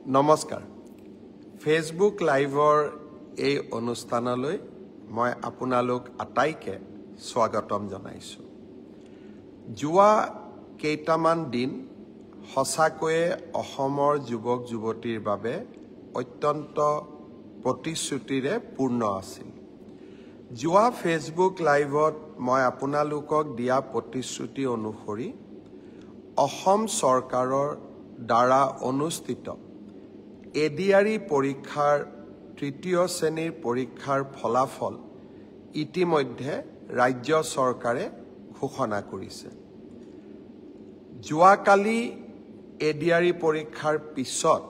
নমস্কাৰ ফেসবুক লাইভৰ এই অনুষ্ঠানলৈ মই আপোনালোক আটাইকে স্বাগতম জনাইছো যোৱা কেইটামান দিন হসাকয়ে অসমৰ যুৱক যুৱতীৰ বাবে অত্যন্ত প্ৰতিশ্ৰুতিৰে পূৰ্ণ আছিল যোৱা ফেসবুক লাইভত মই আপোনালোকক দিয়া প্ৰতিশ্ৰুতি অনুসৰি অসম চৰকাৰৰ দ্বাৰা অনুষ্ঠিত এডিআৰই পৰীক্ষাৰ তৃতীয় শ্ৰেণীৰ পৰীক্ষাৰ ফলাফল ইতিমধ্যে ৰাজ্য চৰকাৰে ঘোষণা কৰিছে যোৱাকালি এডিআৰই পৰীক্ষাৰ পিছত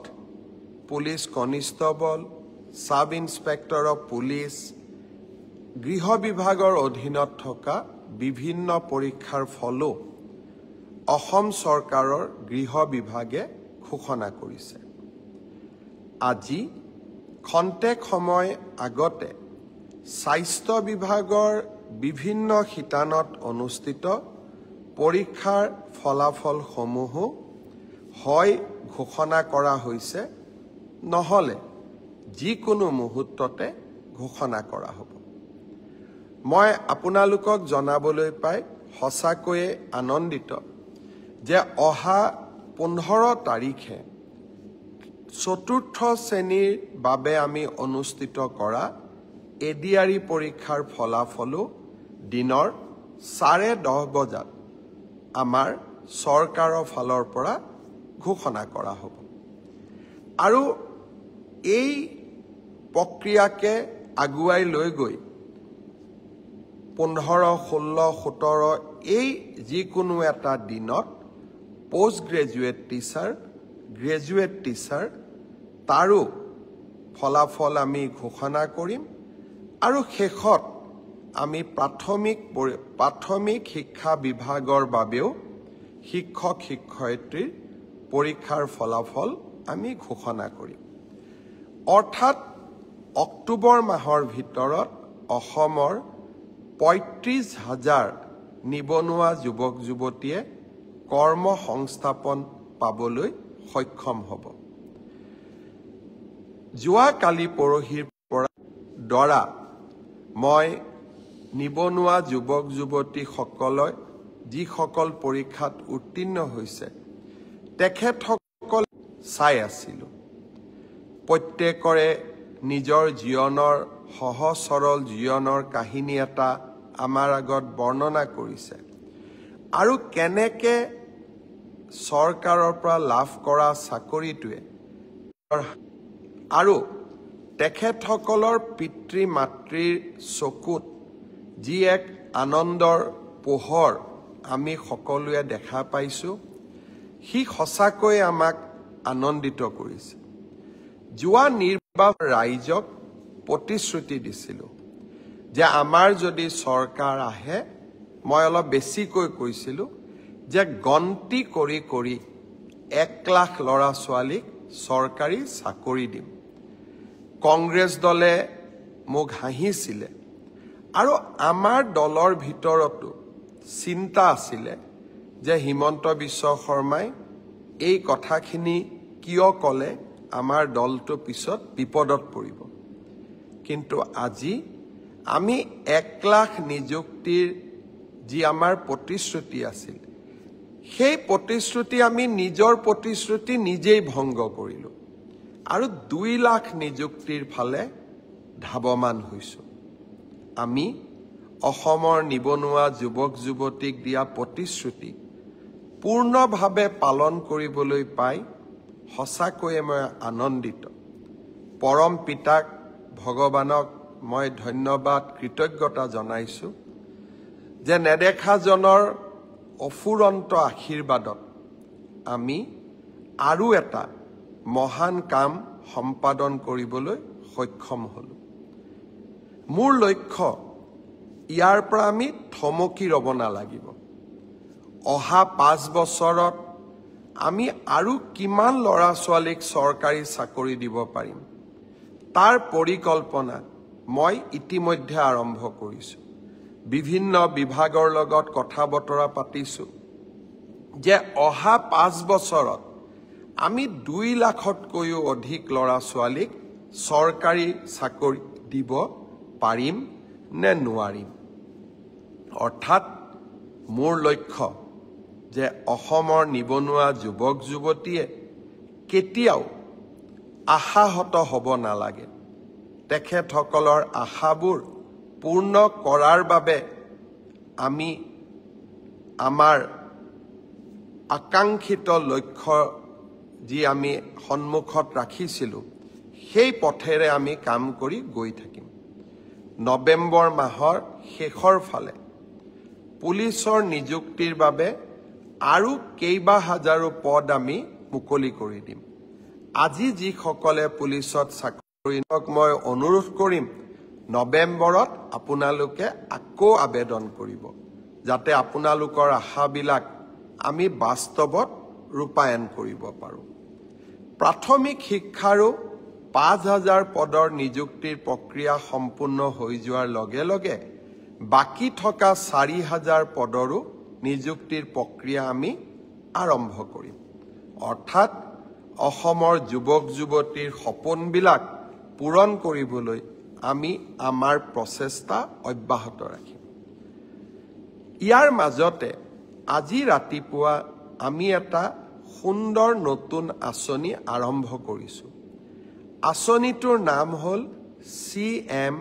police constable sub inspector of police গৃহ বিভাগৰ অধীনত থকা বিভিন্ন পৰীক্ষাৰ ফলো অসম চৰকাৰৰ গৃহ বিভাগে ঘোষণা কৰিছে আজি খন্তেক সময় আগতে স্বাস্থ্য বিভাগৰ বিভিন্ন শিতানত অনুষ্ঠিত পৰীক্ষাৰ ফলাফল সমূহ হয় ঘোষণা কৰা হৈছে নহলে যিকোনো মুহূৰ্ততে ঘোষণা কৰা হ'ব মই আপোনালোকক জনাবলৈ পাই হসাকয়ে আনন্দিত যে অহা 15 তাৰিখে চতুৰ্থ শ্ৰেণীৰ বাবে আমি অনুষ্ঠিত কৰা এডিআৰই পৰীক্ষাৰ ফলাফলো দিনৰ 10:30 বজাত আমাৰ চৰকাৰৰ ফালৰ পৰা ঘোষণা কৰা হ'ব আৰু এই প্ৰক্ৰিয়াকে আগুৱাই লৈ গৈ 15, 16, 17 এই যিকোনো এটা দিনত post graduate teacher graduate teacher তাৰো ফলাফল আমি ঘোষণা কৰিম আৰু শেষত আমি প্ৰাথমিক শিক্ষা বিভাগৰ বাবেও শিক্ষক শিক্ষয়িত্ৰীৰ পৰীক্ষাৰ ফলাফল আমি ঘোষণা কৰিম অৰ্থাৎ অক্টোবৰ মাহৰ ভিতৰত অসমৰ 35,000 নিবনুৱা যুৱক যুৱতীয়ে কৰ্ম সংস্থাপন পাবলৈ সক্ষম হ'ব যোৱা কালি পৰহিৰ পৰা দ্বাৰা মই নিবনুৱা যুৱক যুৱতী সকলক যিসকল পৰীক্ষাত উত্তীৰ্ণ হৈছে তেখেতসকল চাই আছিল প্ৰত্যেকৰে নিজৰ জীৱনৰ সহজ সৰল জীৱনৰ কাহিনী এটা আমাৰ আগত বৰ্ণনা কৰিছে আৰু কেনেকে চৰকাৰৰ পৰা লাভ কৰা চাকৰিটোৱে আৰু তেখেতসকলৰ পিতৃ মাতৃৰ চকুত যি এক আনন্দৰ পোহৰ আমি সকলোৱে দেখা পাইছো হি সঁচাকৈ আমাক আনন্দিত কৰিছে যোৱা নিৰ্বাচন ৰাইজক প্ৰতিশ্ৰুতি দিছিলো যে আমাৰ যদি চৰকাৰ আহে মই অলপ বেছিকৈ কৈছিলো যে গন্তি কৰি কৰি 1 লাখ ল'ৰা ছোৱালীক চৰকাৰী চাকৰি দিম কংগ্ৰেছ দলে মোক হাঁহিছিলে আৰু আমাৰ দলৰ ভিতৰতো চিন্তা আছিলে যে হিমন্ত বিশ্ব শৰ্মাই এই কথাখিনি কিয় ক'লে আমাৰ দলটো পিছত বিপদত পৰিব কিন্তু আজি আমি 1 লাখ নিযুক্তিৰ যি আমাৰ প্ৰতিশ্ৰুতি আছিল সেই প্ৰতিশ্ৰুতি আমি নিজৰ প্ৰতিশ্ৰুতি নিজেই ভংগ কৰিলো আৰু 2 লাখ নিযুক্তিৰ ফালে ধাৱমান হৈছো আমি অসমৰ নিবনুৱা যুৱক যুৱতীক দিয়া প্ৰতিশ্ৰুতি পূৰ্ণভাৱে পালন কৰিবলৈ পাই সঁচাকৈয়ে মই আনন্দিত পৰম পিতাক ভগৱানক মই ধন্যবাদ কৃতজ্ঞতা জনাইছো যে নেদেখাজনৰ অফুৰন্ত আশীৰ্বাদত আমি আৰু এটা মহান কাম সম্পাদন কৰিবলৈ সক্ষম হলো মোৰ লক্ষ্য ইয়াৰ পৰা আমি থমকি ৰব নালাগিব অহা 5 বছৰত আমি আৰু কিমান ল'ৰা ছোৱালীক চৰকাৰী চাকৰি দিব পাৰিম তাৰ পৰিকল্পনা মই ইতিমধ্যে আৰম্ভ কৰিছো বিভিন্ন বিভাগৰ লগত কথা বতৰা পাতিছো যে অহা 5 বছৰত আমি 2 লাখতকৈও অধিক ল'ৰা ছোৱালীক চৰকাৰী চাকৰি দিব পাৰিম নে নোৱাৰিম। অৰ্থাৎ মোৰ লক্ষ্য যে অসমৰ নিবনুৱা যুৱক যুৱতীয়ে কেতিয়াও আশাহত হ'ব নালাগে। তেখেতসকলৰ আশাবোৰ পূৰ্ণ কৰাৰ বাবে আমি আমাৰ আকাংক্ষিত লক্ষ্য যি আমি সন্মুখত ৰাখিছিলোঁ সেই পথেৰে আমি কাম কৰি গৈ থাকিম। নৱেম্বৰ মাহৰ শেষৰ ফালে পুলিচৰ নিযুক্তিৰ বাবে আৰু কেইবা হাজাৰো পদ আমি মুকলি কৰি দিম। আজি যিসকলে পুলিচত চাকৰি মই অনুৰোধ কৰিম নৱেম্বৰত আপোনালোকে আকৌ আবেদন কৰিব, যাতে আপোনালোকৰ আশাবিলাক আমি বাস্তৱত ৰূপায়ণ কৰিব পাৰোঁ। প্ৰাথমিক শিক্ষাৰো 5,000 পদৰ নিযুক্তিৰ প্ৰক্ৰিয়া সম্পূৰ্ণ হৈ যোৱাৰ লগে লগে বাকী থকা 4,000 পদৰো নিযুক্তিৰ প্ৰক্ৰিয়া আমি আৰম্ভ কৰিম। অৰ্থাৎ অসমৰ যুৱক যুৱতীৰ সপোনবিলাক পূৰণ কৰিবলৈ আমি আমাৰ প্ৰচেষ্টা অব্যাহত ৰাখিম। ইয়াৰ মাজতে আজি ৰাতিপুৱা আমি এটা সুন্দৰ নতুন আঁচনি আৰম্ভ কৰিছোঁ। আঁচনিটোৰ নাম হ'ল CM